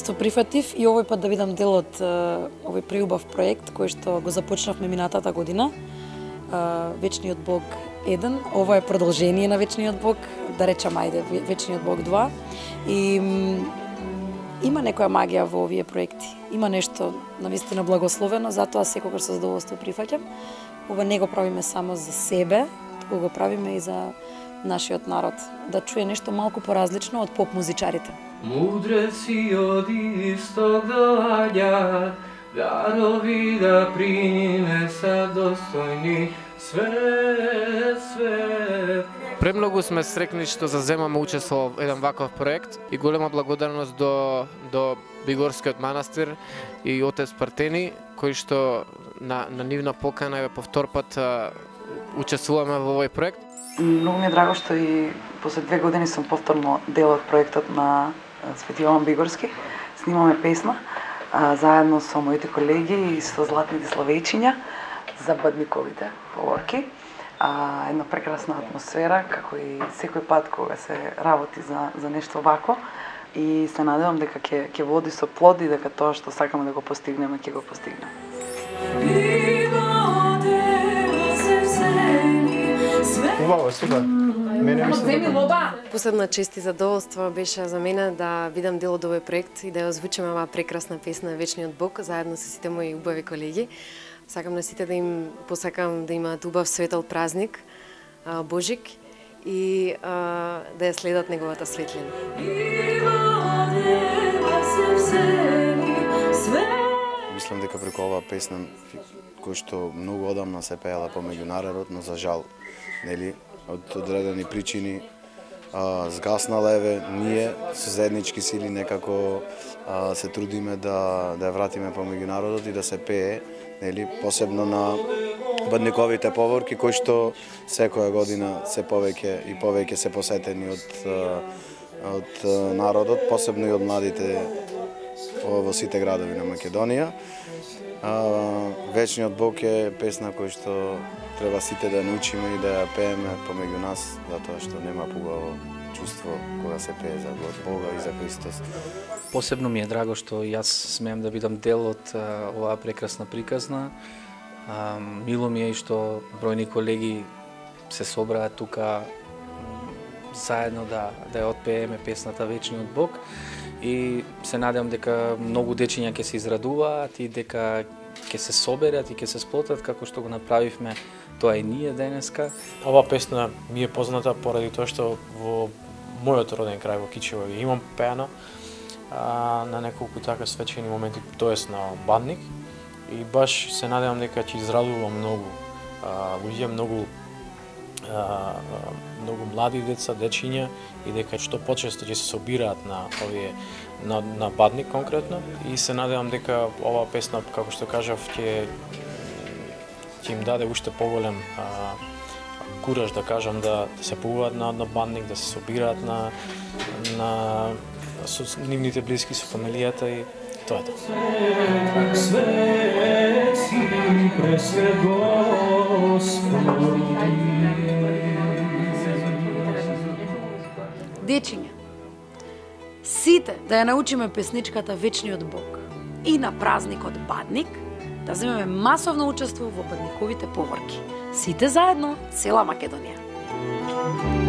задоволство прифатив и овој пат да бидам дел од овој преубав проект кој што го започнавме минатата година. Вечниот Бог 1, ова е продолжение на Вечниот Бог, да речам ајде Вечниот Бог 2. И има некоја магија во овие проекти. Има нешто навистина благословено, затоа секогаш со задоволство прифаќам. Ова не го правиме само за себе, туку го правиме и за нашиот народ, да чуе нешто малку поразлично од поп музичарите. Мудреци од исток доаѓаат, дарови да приме са достојни, свет. Премногу сме срекни што заземаме учество во еден ваков проект и голема благодарност до Бигорскиот манастир и отец Партени, кој што на нивна покана еве по втор пат учествуваме во овој проект. Многу ми е драго што и после 2 години сум повторно дел од проектот на Свети Јован Бигорски. Снимаме песна заедно со моите колеги и со златните славејчиња за бадниковите поворки. Една прекрасна атмосфера, како и секој пат кога се работи за нешто вако. И се надевам дека ќе води со плод и дека тоа што сакаме да го постигнеме, ќе го постигнеме. Убаво, супер. Мене ми се Посебна чест и задоволство беше за мене да бидам дел од овој проект и да ја озвучиме оваа прекрасна песна Вечниот Бог заедно со сите мои убави колеги. Сакам на сите да им посакам да имаат убав светол празник, Божик, и да ја следат неговата светлина. Мислам дека преку оваа песна, кој што многу одамна се пеела помеѓу народот, но за жал, нели, од одредени причини згаснала, еве, ние со заеднички сили некако се трудиме да ја вратиме помеѓу народот и да се пее, нели, посебно на бадниковите поворки кои што секоја година се повеќе и повеќе се посетени од народот, посебно и од младите во сите градови на Македонија. Вечниот Бог е песна која што треба сите да научиме и да ја пееме помеѓу нас, затоа што нема побаво чувство кога се пее за Бога и за Христос. Посебно ми е драго што јас смеам да бидам дел од оваа прекрасна приказна. Мило ми е што бројни колеги се собраа тука заедно да ја отпееме песната Вечниот Бог и се надевам дека многу дечиња ќе се израдуваат и дека ќе се соберат и ќе се сплотат како што го направивме тоа и ние денеска. Оваа песна ми е позната поради тоа што во мојот роден крај во Кичево ја имам пеана на неколку така свечени моменти, тоест на бадник, и баш се надевам дека ќе израдува многу луѓе, многу млади деца, дечиња и дека што почесто ќе се собираат на овие на бадник конкретно и се надевам дека оваа песна, како што кажав, ќе им даде уште поголем кураж, да кажам, да се појават на бадник, да се собираат со нивните блиски, со фамилијата и тоа е тоа. Дечиња, сите да ја научиме песничката Вечниот Бог и на празникот Бадник, да земеме масовно учество во бадниковите поворки. Сите заедно, цела Македонија.